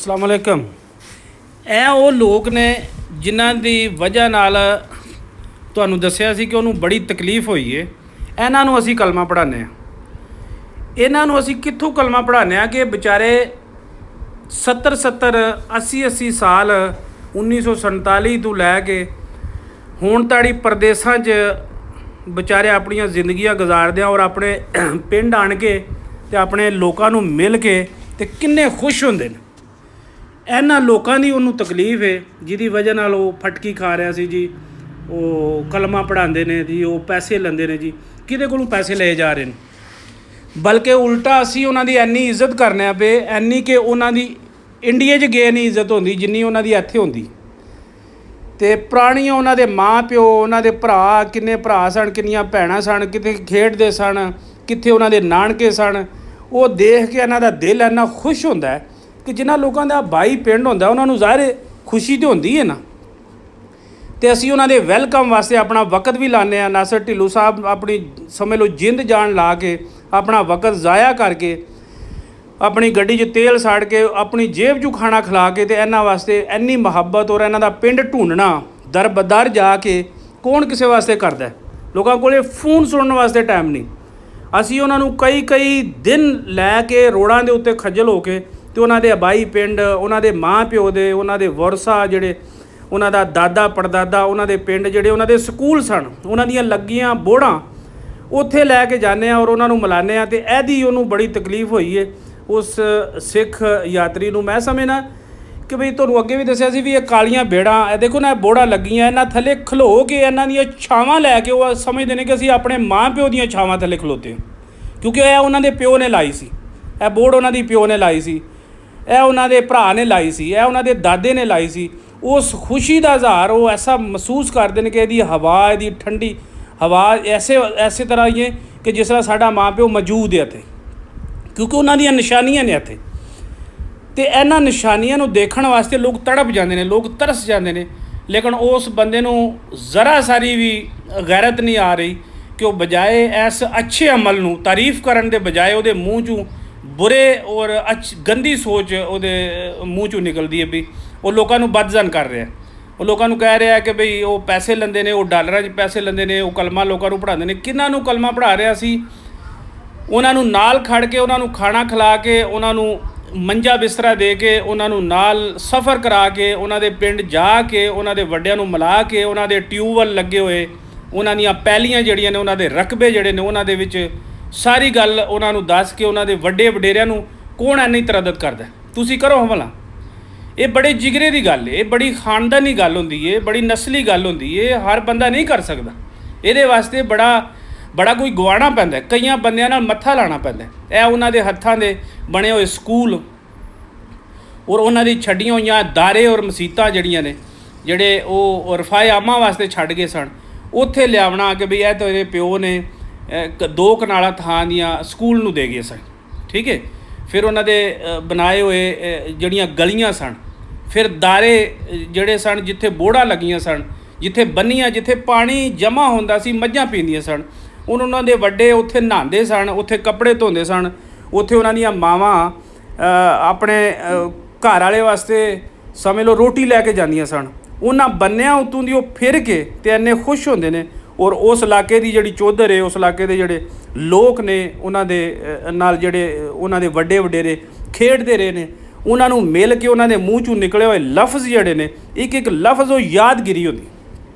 अस्सलाम वालेकुम। ਇਹ ਉਹ ਲੋਕ ਨੇ ਜਿਨ੍ਹਾਂ ਦੀ ਵਜ੍ਹਾ ਨਾਲ ਤੁਹਾਨੂੰ ਦੱਸਿਆ ਸੀ ਕਿ ਉਹਨੂੰ ਬੜੀ ਤਕਲੀਫ ਹੋਈ ਹੈ। ਇਹਨਾਂ ਨੂੰ ਅਸੀਂ ਕਲਮਾ ਪੜ੍ਹਾਉਂਦੇ ਹਾਂ। ਇਹਨਾਂ ਨੂੰ ਅਸੀਂ ਕਿੱਥੋਂ ਕਲਮਾ ਪੜ੍ਹਾਉਂਦੇ ਹਾਂ ਕਿ ਵਿਚਾਰੇ 80 ਸਾਲ 1947 ਤੋਂ ਲੈ ਕੇ ਹੁਣ ਤਾੜੀ ਪ੍ਰਦੇਸਾਂ 'ਚ ਵਿਚਾਰੇ ਆਪਣੀਆਂ ਜ਼ਿੰਦਗੀਆਂ ਗੁਜ਼ਾਰਦੇ ਆ ਔਰ ਆਪਣੇ ਪਿੰਡ ਆਣ ਕੇ ਤੇ ਆਪਣੇ ਲੋਕਾਂ ਨੂੰ ਮਿਲ ਕੇ ਤੇ ਕਿੰਨੇ ਖੁਸ਼ ਹੁੰਦੇ ਨੇ। ਇਹਨਾਂ ਲੋਕਾਂ ਦੀ ਉਹਨੂੰ ਤਕਲੀਫ ਹੈ ਜਿਹਦੀ ਵਜ੍ਹਾ ਨਾਲ ਉਹ ਫਟਕੀ ਖਾ ਰਿਹਾ ਸੀ ਜੀ। ਉਹ ਕਲਮਾ ਪੜ੍ਹਾਉਂਦੇ ਨੇ ਜੀ, ਉਹ ਪੈਸੇ ਲੈਂਦੇ ਨੇ ਜੀ। ਕਿਹਦੇ ਕੋਲੋਂ ਪੈਸੇ ਲਏ ਜਾ ਰਹੇ ਨੇ? ਬਲਕਿ ਉਲਟਾ ਅਸੀਂ ਉਹਨਾਂ ਦੀ ਇੰਨੀ ਇੱਜ਼ਤ ਕਰਨੇ ਆ ਪਏ, ਇੰਨੀ ਕਿ ਉਹਨਾਂ ਦੀ ਇੰਡੀਆ 'ਚ ਗਏ ਨਹੀਂ ਇੱਜ਼ਤ ਹੁੰਦੀ ਜਿੰਨੀ ਉਹਨਾਂ ਦੀ ਇੱਥੇ ਹੁੰਦੀ। ਅਤੇ ਪੁਰਾਣੀਆਂ ਉਹਨਾਂ ਦੇ ਮਾਂ ਪਿਓ, ਉਹਨਾਂ ਦੇ ਭਰਾ, ਕਿੰਨੇ ਭਰਾ ਸਨ, ਕਿੰਨੀਆਂ ਭੈਣਾਂ ਸਨ, ਕਿਤੇ ਖੇਡਦੇ ਸਨ, ਕਿੱਥੇ ਉਹਨਾਂ ਦੇ ਨਾਨਕੇ ਸਨ। ਉਹ ਦੇਖ ਕੇ ਇਹਨਾਂ ਦਾ ਦਿਲ ਇੰਨਾ ਖੁਸ਼ ਹੁੰਦਾ ਕਿ ਜਿਨ੍ਹਾਂ ਲੋਕਾਂ ਦਾ ਬਾਈ ਪਿੰਡ ਹੁੰਦਾ ਉਹਨਾਂ ਨੂੰ ਜ਼ਾਹਿਰ ਖੁਸ਼ੀ ਤਾਂ ਹੁੰਦੀ ਹੈ ਨਾ। ਅਤੇ ਅਸੀਂ ਉਹਨਾਂ ਦੇ ਵੈਲਕਮ ਵਾਸਤੇ ਆਪਣਾ ਵਕਤ ਵੀ ਲਾਉਂਦੇ ਹਾਂ। ਨਾਸਰ ਢਿੱਲੋਂ ਸਾਹਿਬ ਆਪਣੀ ਸਮਝ ਲਓ ਜਿੰਦ ਜਾਨ ਲਾ ਕੇ ਆਪਣਾ ਵਕਤ ਜ਼ਾਇਆ ਕਰਕੇ ਆਪਣੀ ਗੱਡੀ 'ਚ ਤੇਲ ਸਾੜ ਕੇ ਆਪਣੀ ਜੇਬ 'ਚੋਂ ਖਾਣਾ ਖਿਲਾ ਕੇ ਅਤੇ ਇਹਨਾਂ ਵਾਸਤੇ ਇੰਨੀ ਮੁਹੱਬਤ ਔਰ ਇਹਨਾਂ ਦਾ ਪਿੰਡ ਢੂੰਡਣਾ ਦਰ ਬਦਰ ਜਾ ਕੇ ਕੌਣ ਕਿਸੇ ਵਾਸਤੇ ਕਰਦਾ। ਲੋਕਾਂ ਕੋਲ ਫੋਨ ਸੁਣਨ ਵਾਸਤੇ ਟਾਈਮ ਨਹੀਂ। ਅਸੀਂ ਉਹਨਾਂ ਨੂੰ ਕਈ ਦਿਨ ਲੈ ਕੇ ਰੋਡਾਂ ਦੇ ਉੱਤੇ ਖੱਜਲ ਹੋ ਕੇ ਅਤੇ ਉਹਨਾਂ ਦੇ ਆਬਾਈ ਪਿੰਡ, ਉਹਨਾਂ ਦੇ ਮਾਂ ਪਿਓ ਦੇ, ਉਹਨਾਂ ਦੇ ਵਰਸਾ ਜਿਹੜੇ ਉਹਨਾਂ ਦਾ ਦਾਦਾ ਪੜਦਾਦਾ, ਉਹਨਾਂ ਦੇ ਪਿੰਡ ਜਿਹੜੇ ਉਹਨਾਂ ਦੇ ਸਕੂਲ ਸਨ, ਉਹਨਾਂ ਦੀਆਂ ਲੱਗੀਆਂ ਬੋੜਾਂ ਉੱਥੇ ਲੈ ਕੇ ਜਾਂਦੇ ਹਾਂ ਔਰ ਉਹਨਾਂ ਨੂੰ ਮਿਲਾਉਂਦੇ ਹਾਂ। ਅਤੇ ਇਹਦੀ ਉਹਨੂੰ ਬੜੀ ਤਕਲੀਫ ਹੋਈ ਹੈ ਉਸ ਸਿੱਖ ਯਾਤਰੀ ਨੂੰ। ਮੈਂ ਸਮਝਦਾ ਕਿ ਬਈ ਤੁਹਾਨੂੰ ਅੱਗੇ ਵੀ ਦੱਸਿਆ ਸੀ ਵੀ ਇਹ ਕਾਲੀਆਂ ਬੇੜਾਂ, ਇਹ ਦੇਖੋ ਨਾ, ਇਹ ਬੋੜਾਂ ਲੱਗੀਆਂ, ਇਹਨਾਂ ਥੱਲੇ ਖਲੋ ਕੇ ਇਹਨਾਂ ਦੀਆਂ ਛਾਵਾਂ ਲੈ ਕੇ ਉਹ ਸਮਝਦੇ ਨੇ ਕਿ ਅਸੀਂ ਆਪਣੇ ਮਾਂ ਪਿਓ ਦੀਆਂ ਛਾਵਾਂ ਥੱਲੇ ਖਲੋਤੇ ਹਾਂ, ਕਿਉਂਕਿ ਇਹ ਉਹਨਾਂ ਦੇ ਪਿਓ ਨੇ ਲਾਈ ਸੀ। ਇਹ ਬੋੜ ਉਹਨਾਂ ਦੀ ਪਿਓ ਨੇ ਲਾਈ ਸੀ, ਇਹ ਉਹਨਾਂ ਦੇ ਭਰਾ ਨੇ ਲਾਈ ਸੀ, ਇਹ ਉਹਨਾਂ ਦੇ ਦਾਦੇ ਨੇ ਲਾਈ ਸੀ। ਉਸ ਖੁਸ਼ੀ ਦਾ ਇਜ਼ਹਾਰ ਉਹ ਐਸਾ ਮਹਿਸੂਸ ਕਰਦੇ ਨੇ ਕਿ ਇਹਦੀ ਹਵਾ, ਇਹਦੀ ਠੰਡੀ ਹਵਾ ਐਸੇ ਤਰ੍ਹਾਂ ਹੀ ਹੈ ਕਿ ਜਿਸ ਤਰ੍ਹਾਂ ਸਾਡਾ ਮਾਂ ਪਿਓ ਮੌਜੂਦ ਹੈ ਇੱਥੇ, ਕਿਉਂਕਿ ਉਹਨਾਂ ਦੀਆਂ ਨਿਸ਼ਾਨੀਆਂ ਨੇ ਇੱਥੇ। ਅਤੇ ਇਹਨਾਂ ਨਿਸ਼ਾਨੀਆਂ ਨੂੰ ਦੇਖਣ ਵਾਸਤੇ ਲੋਕ ਤੜਪ ਜਾਂਦੇ ਨੇ, ਲੋਕ ਤਰਸ ਜਾਂਦੇ ਨੇ। ਲੇਕਿਨ ਉਸ ਬੰਦੇ ਨੂੰ ਜ਼ਰਾ ਸਾਰੀ ਵੀ ਗੈਰਤ ਨਹੀਂ ਆ ਰਹੀ ਕਿ ਉਹ ਬਜਾਏ ਇਸ ਅੱਛੇ ਅਮਲ ਨੂੰ ਤਾਰੀਫ ਕਰਨ ਦੇ ਬਜਾਏ ਉਹਦੇ ਮੂੰਹ 'ਚੋਂ ਬੁਰੇ ਔਰ ਗੰਦੀ ਸੋਚ ਉਹਦੇ ਮੂੰਹ 'ਚੋਂ ਨਿਕਲਦੀ ਹੈ ਵੀ ਉਹ ਲੋਕਾਂ ਨੂੰ ਬਦਜ਼ਨ ਕਰ ਰਿਹਾ। ਉਹ ਲੋਕਾਂ ਨੂੰ ਕਹਿ ਰਿਹਾ ਕਿ ਬਈ ਉਹ ਪੈਸੇ ਲੈਂਦੇ ਨੇ, ਉਹ ਡਾਲਰਾਂ 'ਚ ਪੈਸੇ ਲੈਂਦੇ ਨੇ, ਉਹ ਕਲਮਾ ਲੋਕਾਂ ਨੂੰ ਪੜ੍ਹਾਉਂਦੇ ਨੇ। ਕਿਹਨਾਂ ਨੂੰ ਕਲਮਾ ਪੜ੍ਹਾ ਰਿਹਾ ਸੀ? ਉਹਨਾਂ ਨੂੰ ਨਾਲ ਖੜ ਕੇ, ਉਹਨਾਂ ਨੂੰ ਖਾਣਾ ਖਿਲਾ ਕੇ, ਉਹਨਾਂ ਨੂੰ ਮੰਜਾ ਬਿਸਤਰਾ ਦੇ ਕੇ, ਉਹਨਾਂ ਨੂੰ ਨਾਲ ਸਫ਼ਰ ਕਰਾ ਕੇ, ਉਹਨਾਂ ਦੇ ਪਿੰਡ ਜਾ ਕੇ, ਉਹਨਾਂ ਦੇ ਵੱਡਿਆਂ ਨੂੰ ਮਿਲਾ ਕੇ, ਉਹਨਾਂ ਦੇ ਟਿਊਬਵੈੱਲ ਲੱਗੇ ਹੋਏ, ਉਹਨਾਂ ਦੀਆਂ ਪੈਲੀਆਂ ਜਿਹੜੀਆਂ ਨੇ, ਉਹਨਾਂ ਦੇ ਰਕਬੇ ਜਿਹੜੇ ਨੇ, ਉਹਨਾਂ ਦੇ ਵਿੱਚ ਸਾਰੀ ਗੱਲ ਉਹਨਾਂ ਨੂੰ ਦੱਸ ਕੇ ਉਹਨਾਂ ਦੇ ਵੱਡੇ ਵਡੇਰਿਆਂ ਨੂੰ ਕੌਣ ਇੰਨੀ ਤਰਦਦ ਕਰਦਾ? ਤੁਸੀਂ ਕਰੋ ਹਮਲਾ। ਇਹ ਬੜੇ ਜਿਗਰੇ ਦੀ ਗੱਲ ਹੈ, ਇਹ ਬੜੀ ਖਾਨਦਾਨੀ ਗੱਲ ਹੁੰਦੀ ਹੈ, ਬੜੀ ਨਸਲੀ ਗੱਲ ਹੁੰਦੀ ਹੈ। ਹਰ ਬੰਦਾ ਨਹੀਂ ਕਰ ਸਕਦਾ। ਇਹਦੇ ਵਾਸਤੇ ਬੜਾ ਕੋਈ ਗਵਾਉਣਾ ਪੈਂਦਾ, ਕਈਆਂ ਬੰਦਿਆਂ ਨਾਲ ਮੱਥਾ ਲਾਉਣਾ ਪੈਂਦਾ। ਇਹ ਉਹਨਾਂ ਦੇ ਹੱਥਾਂ ਦੇ ਬਣੇ ਹੋਏ ਸਕੂਲ ਔਰ ਉਹਨਾਂ ਦੀ ਛੱਡੀਆਂ ਹੋਈਆਂ ਦਾਰੇ ਔਰ ਮਸੀਤਾਂ ਜਿਹੜੀਆਂ ਨੇ, ਜਿਹੜੇ ਉਹ ਰਫਾਏ ਆਮਾਂ ਵਾਸਤੇ ਛੱਡ ਗਏ ਸਨ, ਉੱਥੇ ਲਿਆਉਣਾ ਕਿ ਬਈ ਇਹ ਤੇਰੇ ਪਿਓ ਨੇ 2 ਕਨਾਲਾਂ ਥਾਂ ਦੀਆਂ ਸਕੂਲ ਨੂੰ ਦੇ ਗਏ ਸਨ। ਠੀਕ ਹੈ। ਫਿਰ ਉਹਨਾਂ ਦੇ ਬਣਾਏ ਹੋਏ ਜਿਹੜੀਆਂ ਗਲੀਆਂ ਸਨ, ਫਿਰ ਦਾਰੇ ਜਿਹੜੇ ਸਨ ਜਿੱਥੇ ਬੋੜਾਂ ਲੱਗੀਆਂ ਸਨ, ਜਿੱਥੇ ਬੰਨੀਆਂ, ਜਿੱਥੇ ਪਾਣੀ ਜਮ੍ਹਾਂ ਹੁੰਦਾ ਸੀ, ਮੱਝਾਂ ਪੀਂਦੀਆਂ ਸਨ, ਉਹਨਾਂ ਦੇ ਵੱਡੇ ਉੱਥੇ ਨਹਾਉਂਦੇ ਸਨ, ਉੱਥੇ ਕੱਪੜੇ ਧੋਂਦੇ ਸਨ, ਉੱਥੇ ਉਹਨਾਂ ਦੀਆਂ ਮਾਵਾਂ ਆਪਣੇ ਘਰ ਵਾਲੇ ਵਾਸਤੇ ਸਮਝ ਲਓ ਰੋਟੀ ਲੈ ਕੇ ਜਾਂਦੀਆਂ ਸਨ। ਉਹਨਾਂ ਬੰਨਿਆਂ ਉੱਤੋਂ ਦੀ ਉਹ ਫਿਰ ਕੇ ਅਤੇ ਇੰਨੇ ਖੁਸ਼ ਹੁੰਦੇ ਨੇ। ਔਰ ਉਸ ਇਲਾਕੇ ਦੀ ਜਿਹੜੀ ਚੌਧਰ ਹੈ, ਉਸ ਇਲਾਕੇ ਦੇ ਜਿਹੜੇ ਲੋਕ ਨੇ, ਉਹਨਾਂ ਦੇ ਨਾਲ ਜਿਹੜੇ ਉਹਨਾਂ ਦੇ ਵੱਡੇ ਵਡੇਰੇ ਖੇਡਦੇ ਰਹੇ ਨੇ, ਉਹਨਾਂ ਨੂੰ ਮਿਲ ਕੇ ਉਹਨਾਂ ਦੇ ਮੂੰਹ 'ਚੋਂ ਨਿਕਲੇ ਹੋਏ ਲਫ਼ਜ਼ ਜਿਹੜੇ ਨੇ, ਇੱਕ ਲਫ਼ਜ਼ ਉਹ ਯਾਦਗਿਰੀ ਹੁੰਦੀ।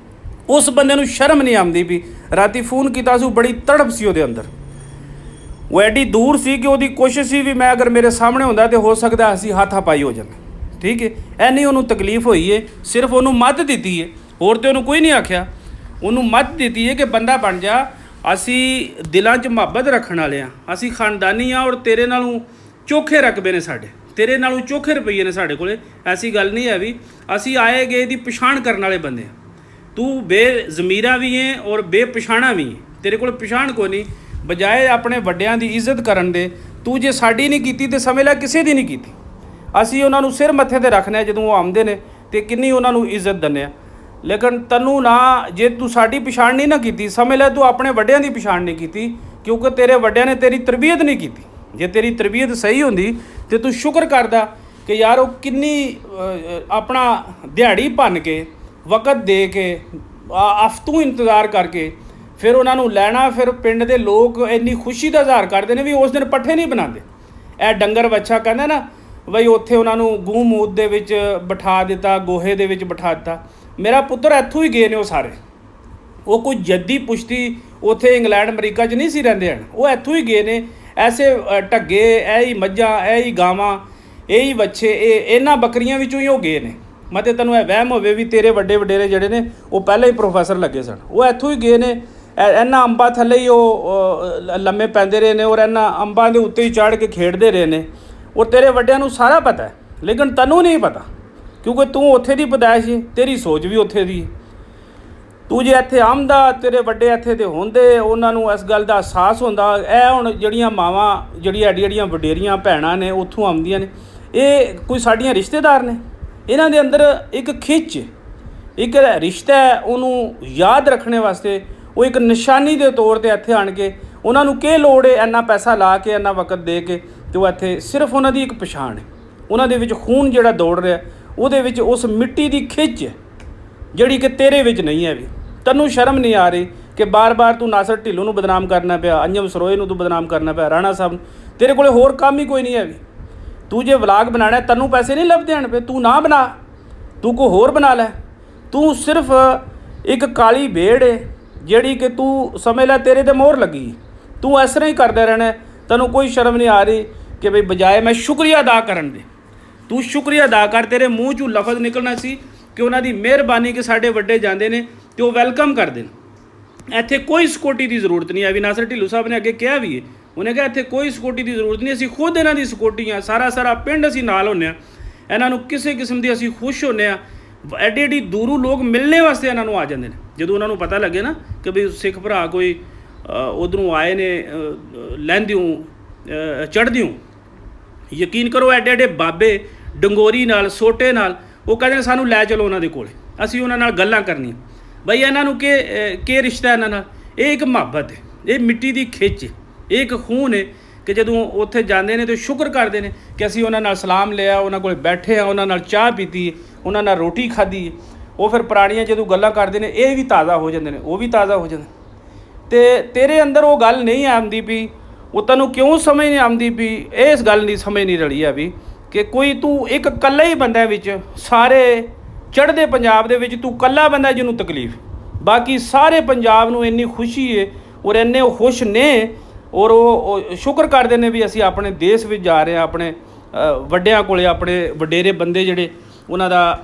ਉਸ ਬੰਦੇ ਨੂੰ ਸ਼ਰਮ ਨਹੀਂ ਆਉਂਦੀ ਵੀ ਰਾਤੀ ਫੋਨ ਕੀਤਾ ਸੀ, ਬੜੀ ਤੜਪ ਸੀ ਉਹਦੇ ਅੰਦਰ। ਉਹ ਐਡੀ ਦੂਰ ਸੀ ਕਿ ਉਹਦੀ ਕੋਸ਼ਿਸ਼ ਸੀ ਵੀ ਮੈਂ ਅਗਰ ਮੇਰੇ ਸਾਹਮਣੇ ਹੁੰਦਾ ਤਾਂ ਹੋ ਸਕਦਾ ਅਸੀਂ ਹੱਥਾਪਾਈ ਹੋ ਜਾਂਦੇ। ਠੀਕ ਹੈ। ਐਨੀ ਉਹਨੂੰ ਤਕਲੀਫ ਹੋਈ ਹੈ। ਸਿਰਫ ਉਹਨੂੰ ਮੱਤ ਦਿੱਤੀ ਹੈ, ਹੋਰ ਤਾਂ ਉਹਨੂੰ ਕੋਈ ਨਹੀਂ ਆਖਿਆ। ਉਹਨੂੰ ਮੱਤ ਦਿੱਤੀ ਹੈ ਕਿ ਬੰਦਾ ਬਣ ਜਾ, ਅਸੀਂ ਦਿਲਾਂ 'ਚ ਮੁਹੱਬਤ ਰੱਖਣ ਵਾਲੇ ਹਾਂ, ਅਸੀਂ ਖਾਨਦਾਨੀ ਹਾਂ ਔਰ ਤੇਰੇ ਨਾਲੋਂ ਚੋਖੇ ਰਕਬੇ ਨੇ ਸਾਡੇ, ਤੇਰੇ ਨਾਲੋਂ ਚੋਖੇ ਰੁਪਈਏ ਨੇ ਸਾਡੇ ਕੋਲ। ਐਸੀ ਗੱਲ ਨਹੀਂ ਹੈ ਵੀ ਅਸੀਂ ਆਏ ਗਏ ਦੀ ਪਛਾਣ ਕਰਨ ਵਾਲੇ ਬੰਦੇ ਹਾਂ। ਤੂੰ ਬੇਜ਼ਮੀਰਾ ਵੀ ਹੈ ਔਰ ਬੇਪਛਾਣਾ ਵੀ ਹੈ, ਤੇਰੇ ਕੋਲ ਪਛਾਣ ਕੋਈ ਨਹੀਂ। ਬਜਾਏ ਆਪਣੇ ਵੱਡਿਆਂ ਦੀ ਇੱਜ਼ਤ ਕਰਨ ਦੇ, ਤੂੰ ਜੇ ਸਾਡੀ ਨਹੀਂ ਕੀਤੀ ਤਾਂ ਸਮਝ ਲੈ ਕਿਸੇ ਦੀ ਨਹੀਂ ਕੀਤੀ। ਅਸੀਂ ਉਹਨਾਂ ਨੂੰ ਸਿਰ ਮੱਥੇ 'ਤੇ ਰੱਖਦੇ ਜਦੋਂ ਉਹ ਆਉਂਦੇ ਨੇ ਅਤੇ ਕਿੰਨੀ ਉਹਨਾਂ ਨੂੰ ਇੱਜ਼ਤ ਦਿੰਦੇ ਹਾਂ। ਲੇਕਿਨ ਤੈਨੂੰ ਨਾ, ਜੇ ਤੂੰ ਸਾਡੀ ਪਛਾਣ ਨਹੀਂ ਨਾ ਕੀਤੀ, ਸਮਝ ਲੈ ਤੂੰ ਆਪਣੇ ਵੱਡਿਆਂ ਦੀ ਪਛਾਣ ਨਹੀਂ ਕੀਤੀ, ਕਿਉਂਕਿ ਤੇਰੇ ਵੱਡਿਆਂ ਨੇ ਤੇਰੀ ਤਰਬੀਅਤ ਨਹੀਂ ਕੀਤੀ। ਜੇ ਤੇਰੀ ਤਰਬੀਅਤ ਸਹੀ ਹੁੰਦੀ ਤਾਂ ਤੂੰ ਸ਼ੁਕਰ ਕਰਦਾ ਕਿ ਯਾਰ ਉਹ ਕਿੰਨੀ ਆਪਣਾ ਦਿਹਾੜੀ ਭੰਨ ਕੇ ਵਕਤ ਦੇ ਕੇ ਹਫ਼ਤੋਂ ਇੰਤਜ਼ਾਰ ਕਰਕੇ ਫਿਰ ਉਹਨਾਂ ਨੂੰ ਲੈਣਾ। ਫਿਰ ਪਿੰਡ ਦੇ ਲੋਕ ਇੰਨੀ ਖੁਸ਼ੀ ਦਾ ਇਜ਼ਹਾਰ ਕਰਦੇ ਨੇ ਵੀ ਉਸ ਦਿਨ ਪੱਠੇ ਨਹੀਂ ਬਣਾਉਂਦੇ। ਇਹ ਡੰਗਰ ਵੱਛਾ ਕਹਿੰਦਾ ਨਾ ਬਈ ਉੱਥੇ ਉਹਨਾਂ ਨੂੰ ਗੂੰ ਮੂਤ ਦੇ ਵਿੱਚ ਬਿਠਾ ਦਿੱਤਾ, ਗੋਹੇ ਦੇ ਵਿੱਚ ਬਿਠਾ ਦਿੱਤਾ। ਮੇਰਾ ਪੁੱਤਰ ਇੱਥੋਂ ਹੀ ਗਏ ਨੇ ਉਹ ਸਾਰੇ। ਉਹ ਕੋਈ ਜੱਦੀ ਪੁਸ਼ਤੀ ਉੱਥੇ ਇੰਗਲੈਂਡ ਅਮਰੀਕਾ 'ਚ ਨਹੀਂ ਸੀ ਰਹਿੰਦੇ ਹਨ, ਉਹ ਇੱਥੋਂ ਹੀ ਗਏ ਨੇ। ਐਸੇ ਢੱਗੇ, ਇਹ ਹੀ ਮੱਝਾਂ, ਇਹ ਹੀ ਗਾਵਾਂ, ਇਹ ਹੀ ਵੱਛੇ, ਇਹਨਾਂ ਬੱਕਰੀਆਂ ਵਿੱਚੋਂ ਹੀ ਉਹ ਗਏ ਨੇ। ਮਤੇ ਤੈਨੂੰ ਇਹ ਵਹਿਮ ਹੋਵੇ ਵੀ ਤੇਰੇ ਵੱਡੇ ਵਡੇਰੇ ਜਿਹੜੇ ਨੇ ਉਹ ਪਹਿਲਾਂ ਹੀ ਪ੍ਰੋਫੈਸਰ ਲੱਗੇ ਸਨ, ਉਹ ਇੱਥੋਂ ਹੀ ਗਏ ਨੇ। ਇਹਨਾਂ ਅੰਬਾਂ ਥੱਲੇ ਹੀ ਉਹ ਲੰਮੇ ਪੈਂਦੇ ਰਹੇ ਨੇ ਔਰ ਇਹਨਾਂ ਅੰਬਾਂ ਦੇ ਉੱਤੇ ਹੀ ਚੜ੍ਹ ਕੇ ਖੇਡਦੇ ਰਹੇ ਨੇ। ਔਰ ਤੇਰੇ ਵੱਡਿਆਂ ਨੂੰ ਸਾਰਾ ਪਤਾ ਹੈ, ਲੇਕਿਨ ਤੈਨੂੰ ਨਹੀਂ ਪਤਾ ਕਿਉਂਕਿ ਤੂੰ ਉੱਥੇ ਦੀ ਪੈਦਾਇਸ਼ ਹੈ, ਤੇਰੀ ਸੋਚ ਵੀ ਉੱਥੇ ਦੀ ਹੈ। ਤੂੰ ਜੇ ਇੱਥੇ ਆਉਂਦਾ, ਤੇਰੇ ਵੱਡੇ ਇੱਥੇ ਦੇ ਹੁੰਦੇ, ਉਹਨਾਂ ਨੂੰ ਇਸ ਗੱਲ ਦਾ ਅਹਿਸਾਸ ਹੁੰਦਾ। ਇਹ ਹੁਣ ਜਿਹੜੀਆਂ ਮਾਵਾਂ ਜਿਹੜੀਆਂ ਐਡੀਆਂ ਵਡੇਰੀਆਂ ਭੈਣਾਂ ਨੇ ਉੱਥੋਂ ਆਉਂਦੀਆਂ ਨੇ, ਇਹ ਕੋਈ ਸਾਡੀਆਂ ਰਿਸ਼ਤੇਦਾਰ ਨੇ। ਇਹਨਾਂ ਦੇ ਅੰਦਰ ਇੱਕ ਖਿੱਚ, ਇੱਕ ਰਿਸ਼ਤਾ ਹੈ, ਉਹਨੂੰ ਯਾਦ ਰੱਖਣੇ ਵਾਸਤੇ ਉਹ ਇੱਕ ਨਿਸ਼ਾਨੀ ਦੇ ਤੌਰ 'ਤੇ ਇੱਥੇ ਆਣ ਕੇ ਉਹਨਾਂ ਨੂੰ ਕੀ ਲੋੜ ਹੈ ਇੰਨਾ ਪੈਸਾ ਲਾ ਕੇ, ਇੰਨਾ ਵਕਤ ਦੇ ਕੇ, ਅਤੇ ਉਹ ਇੱਥੇ ਸਿਰਫ ਉਹਨਾਂ ਦੀ ਇੱਕ ਪਛਾਣ ਹੈ। ਉਹਨਾਂ ਦੇ ਵਿੱਚ ਖੂਨ ਜਿਹੜਾ ਦੌੜ ਰਿਹਾ, ਉਹਦੇ ਵਿੱਚ ਉਸ ਮਿੱਟੀ ਦੀ ਖਿੱਚ ਹੈ ਜਿਹੜੀ ਕਿ ਤੇਰੇ ਵਿੱਚ ਨਹੀਂ ਹੈ। ਵੀ ਤੈਨੂੰ ਸ਼ਰਮ ਨਹੀਂ ਆ ਰਹੀ ਕਿ ਬਾਰ-ਬਾਰ ਤੂੰ ਨਾਸਰ ਢਿੱਲੋਂ ਨੂੰ ਬਦਨਾਮ ਕਰਨਾ ਪਿਆ, ਅੰਜਮ ਸਰੋਏ ਨੂੰ ਤੂੰ ਬਦਨਾਮ ਕਰਨਾ ਪਿਆ, ਰਾਣਾ ਸਾਹਿਬ ਨੂੰ। ਤੇਰੇ ਕੋਲ ਹੋਰ ਕੰਮ ਹੀ ਕੋਈ ਨਹੀਂ ਹੈ। ਵੀ ਤੂੰ ਜੇ ਵਲਾਗ ਬਣਾਉਣਾ, ਤੈਨੂੰ ਪੈਸੇ ਨਹੀਂ ਲੱਭਦੇ ਹਨ ਪਏ, ਤੂੰ ਨਾ ਬਣਾ, ਤੂੰ ਕੋਈ ਹੋਰ ਬਣਾ ਲੈ। ਤੂੰ ਸਿਰਫ ਇੱਕ ਕਾਲੀ ਭੇਡ ਹੈ ਜਿਹੜੀ ਕਿ ਤੂੰ ਸਮਝ ਲੈ ਤੇਰੇ 'ਤੇ ਮੋਹਰ ਲੱਗੀ। ਤੂੰ ਇਸ ਤਰ੍ਹਾਂ ਹੀ ਕਰਦਾ ਰਹਿਣਾ। ਤੈਨੂੰ ਕੋਈ ਸ਼ਰਮ ਨਹੀਂ ਆ ਰਹੀ ਕਿ ਬਈ ਬਜਾਏ ਮੈਂ ਸ਼ੁਕਰੀਆ ਅਦਾ ਕਰਨ ਦੇ, ਤੂੰ ਸ਼ੁਕਰੀਆ ਅਦਾ ਕਰ। ਤੇਰੇ ਮੂੰਹ 'ਚੋਂ ਲਫ਼ਜ਼ ਨਿਕਲਣਾ ਸੀ ਕਿ ਉਹਨਾਂ ਦੀ ਮਿਹਰਬਾਨੀ ਕਿ ਸਾਡੇ ਵੱਡੇ ਜਾਂਦੇ ਨੇ ਅਤੇ ਉਹ ਵੈਲਕਮ ਕਰਦੇ ਨੇ। ਇੱਥੇ ਕੋਈ ਸਿਕਿਉਰਟੀ ਦੀ ਜ਼ਰੂਰਤ ਨਹੀਂ ਹੈ। ਵੀ ਨਾਸਰ ਢਿੱਲੋਂ ਸਾਹਿਬ ਨੇ ਅੱਗੇ ਕਿਹਾ ਵੀ ਹੈ, ਉਹਨੇ ਕਿਹਾ ਇੱਥੇ ਕੋਈ ਸਿਕਿਉਰਟੀ ਦੀ ਜ਼ਰੂਰਤ ਨਹੀਂ, ਅਸੀਂ ਖੁਦ ਇਹਨਾਂ ਦੀ ਸਿਕਿਉਰਟੀ ਹਾਂ। ਸਾਰਾ ਪਿੰਡ ਅਸੀਂ ਨਾਲ ਹੁੰਦੇ ਹਾਂ। ਇਹਨਾਂ ਨੂੰ ਕਿਸੇ ਕਿਸਮ ਦੀ ਅਸੀਂ ਖੁਸ਼ ਹੁੰਦੇ ਹਾਂ। ਐਡੀ ਦੂਰੋਂ ਲੋਕ ਮਿਲਣੇ ਵਾਸਤੇ ਇਹਨਾਂ ਨੂੰ ਆ ਜਾਂਦੇ ਨੇ। ਜਦੋਂ ਉਹਨਾਂ ਨੂੰ ਪਤਾ ਲੱਗੇ ਨਾ ਕਿ ਵੀ ਸਿੱਖ ਭਰਾ ਕੋਈ ਉੱਧਰੋਂ ਆਏ ਨੇ ਲਹਿੰਦਿਓਂ ਚੜ੍ਹਦਿਓਂ, ਯਕੀਨ ਕਰੋ ਐਡੇ ਬਾਬੇ ਡੰਗੋਰੀ ਨਾਲ, ਸੋਟੇ ਨਾਲ, ਉਹ ਕਹਿੰਦੇ ਨੇ ਸਾਨੂੰ ਲੈ ਚਲੋ ਉਹਨਾਂ ਦੇ ਕੋਲ, ਅਸੀਂ ਉਹਨਾਂ ਨਾਲ ਗੱਲਾਂ ਕਰਨੀਆਂ। ਬਈ ਇਹਨਾਂ ਨੂੰ ਕੀ ਰਿਸ਼ਤਾ ਇਹਨਾਂ ਨਾਲ? ਇਹ ਇੱਕ ਮੁਹੱਬਤ ਹੈ, ਇਹ ਮਿੱਟੀ ਦੀ ਖਿੱਚ ਹੈ, ਇਹ ਇੱਕ ਖੂਨ ਹੈ ਕਿ ਜਦੋਂ ਉੱਥੇ ਜਾਂਦੇ ਨੇ ਤਾਂ ਸ਼ੁਕਰ ਕਰਦੇ ਨੇ ਕਿ ਅਸੀਂ ਉਹਨਾਂ ਨਾਲ ਸਲਾਮ ਲਿਆ, ਉਹਨਾਂ ਕੋਲ ਬੈਠੇ ਹਾਂ, ਉਹਨਾਂ ਨਾਲ ਚਾਹ ਪੀਤੀ ਹੈ, ਉਹਨਾਂ ਨਾਲ ਰੋਟੀ ਖਾਧੀ ਹੈ। ਉਹ ਫਿਰ ਪੁਰਾਣੀਆਂ ਜਦੋਂ ਗੱਲਾਂ ਕਰਦੇ ਨੇ ਇਹ ਵੀ ਤਾਜ਼ਾ ਹੋ ਜਾਂਦੇ ਨੇ, ਉਹ ਵੀ ਤਾਜ਼ਾ ਹੋ ਜਾਂਦੇ। ਅਤੇ ਤੇਰੇ ਅੰਦਰ ਉਹ ਗੱਲ ਨਹੀਂ ਆਉਂਦੀ ਪਈ, ਉਹ ਤੈਨੂੰ ਕਿਉਂ ਸਮਝ ਨਹੀਂ ਆਉਂਦੀ ਪਈ? ਇਸ ਗੱਲ ਦੀ ਸਮਝ ਨਹੀਂ ਰਲੀ ਆ ਵੀ ਕਿ ਕੋਈ ਤੂੰ ਇੱਕ ਇਕੱਲਾ ਹੀ ਬੰਦਾ ਵਿੱਚ ਸਾਰੇ ਚੜ੍ਹਦੇ ਪੰਜਾਬ ਦੇ ਵਿੱਚ ਤੂੰ ਇਕੱਲਾ ਬੰਦਾ ਜਿਹਨੂੰ ਤਕਲੀਫ, ਬਾਕੀ ਸਾਰੇ ਪੰਜਾਬ ਨੂੰ ਇੰਨੀ ਖੁਸ਼ੀ ਹੈ ਔਰ ਇੰਨੇ ਉਹ ਖੁਸ਼ ਨੇ ਔਰ ਉਹ ਸ਼ੁਕਰ ਕਰਦੇ ਨੇ ਵੀ ਅਸੀਂ ਆਪਣੇ ਦੇਸ਼ ਵਿੱਚ ਜਾ ਰਹੇ ਹਾਂ। ਆਪਣੇ ਵੱਡਿਆਂ ਕੋਲੇ, ਆਪਣੇ ਵਡੇਰੇ ਬੰਦੇ ਜਿਹੜੇ ਉਹਨਾਂ ਦਾ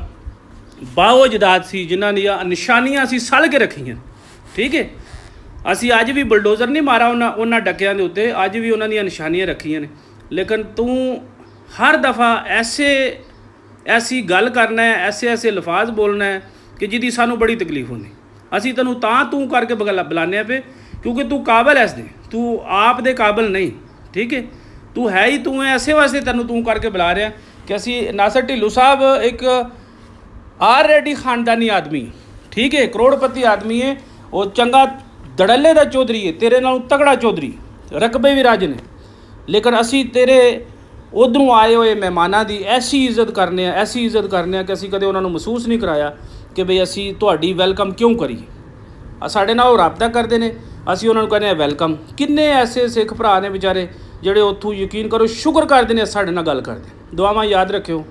ਬਾਹੋ ਜਦਾਦ ਸੀ, ਜਿਨ੍ਹਾਂ ਦੀਆਂ ਨਿਸ਼ਾਨੀਆਂ ਅਸੀਂ ਸਲ ਕੇ ਰੱਖੀਆਂ, ਠੀਕ ਹੈ। ਅਸੀਂ ਅੱਜ ਵੀ ਬਲਡੋਜ਼ਰ ਨਹੀਂ ਮਾਰਾ ਉਹਨਾਂ ਡੱਕਿਆਂ ਦੇ ਉੱਤੇ, ਅੱਜ ਵੀ ਉਹਨਾਂ ਦੀਆਂ ਨਿਸ਼ਾਨੀਆਂ ਰੱਖੀਆਂ ਨੇ। ਲੇਕਿਨ ਤੂੰ ਹਰ ਦਫਾ ਐਸੀ ਗੱਲ ਕਰਨਾ ਹੈ, ਐਸੇ ਲਫ਼ਾਜ਼ ਬੋਲਣਾ ਹੈ ਕਿ ਜਿਹਦੀ ਸਾਨੂੰ ਬੜੀ ਤਕਲੀਫ ਹੁੰਦੀ। ਅਸੀਂ ਤੈਨੂੰ ਤਾਂ ਤੂੰ ਕਰਕੇ ਬੁਲਾਉਂਦੇ ਪਏ ਕਿਉਂਕਿ ਤੂੰ ਕਾਬਲ ਐਸ ਦੇ, ਤੂੰ ਆਪ ਦੇ ਕਾਬਲ ਨਹੀਂ, ਠੀਕ ਹੈ। ਤੂੰ ਹੈ ਹੀ ਤੂੰ ਐਸੇ ਵਾਸਤੇ ਤੈਨੂੰ ਤੂੰ ਕਰਕੇ ਬੁਲਾ ਰਿਹਾ ਕਿ ਅਸੀਂ ਨਾਸਰ ਢਿੱਲੋਂ ਸਾਹਿਬ ਇੱਕ ਆਲਰੇਡੀ ਖਾਨਦਾਨੀ ਆਦਮੀ, ਠੀਕ ਹੈ, ਕਰੋੜਪਤੀ ਆਦਮੀ ਹੈ, ਉਹ ਚੰਗਾ ਦੜੱਲੇ ਦਾ ਚੌਧਰੀ ਹੈ, ਤੇਰੇ ਨਾਲੋਂ ਤਗੜਾ ਚੌਧਰੀ, ਰਕਬੇ ਵੀ ਰਾਜ ਨੇ। ਲੇਕਿਨ ਅਸੀਂ ਤੇਰੇ ਉੱਧਰੋਂ ਆਏ ਹੋਏ ਮਹਿਮਾਨਾਂ ਦੀ ਐਸੀ ਇੱਜ਼ਤ ਕਰਨੇ ਆ ਕਿ ਅਸੀਂ ਕਦੇ ਉਹਨਾਂ ਨੂੰ ਮਹਿਸੂਸ ਨਹੀਂ ਕਰਾਇਆ ਕਿ ਬਈ ਅਸੀਂ ਤੁਹਾਡੀ ਵੈਲਕਮ ਕਿਉਂ ਕਰੀਏ। ਸਾਡੇ ਨਾਲ ਉਹ ਰਾਬਤਾ ਕਰਦੇ ਨੇ, ਅਸੀਂ ਉਹਨਾਂ ਨੂੰ ਕਹਿੰਦੇ ਹਾਂ ਵੈਲਕਮ। ਕਿੰਨੇ ਐਸੇ ਸਿੱਖ ਭਰਾ ਨੇ ਵਿਚਾਰੇ ਜਿਹੜੇ ਉੱਥੋਂ ਯਕੀਨ ਕਰੋ ਸ਼ੁਕਰ ਕਰਦੇ ਨੇ ਸਾਡੇ ਨਾਲ ਗੱਲ ਕਰਦੇ। ਦੁਆਵਾਂ ਯਾਦ ਰੱਖਿਓ।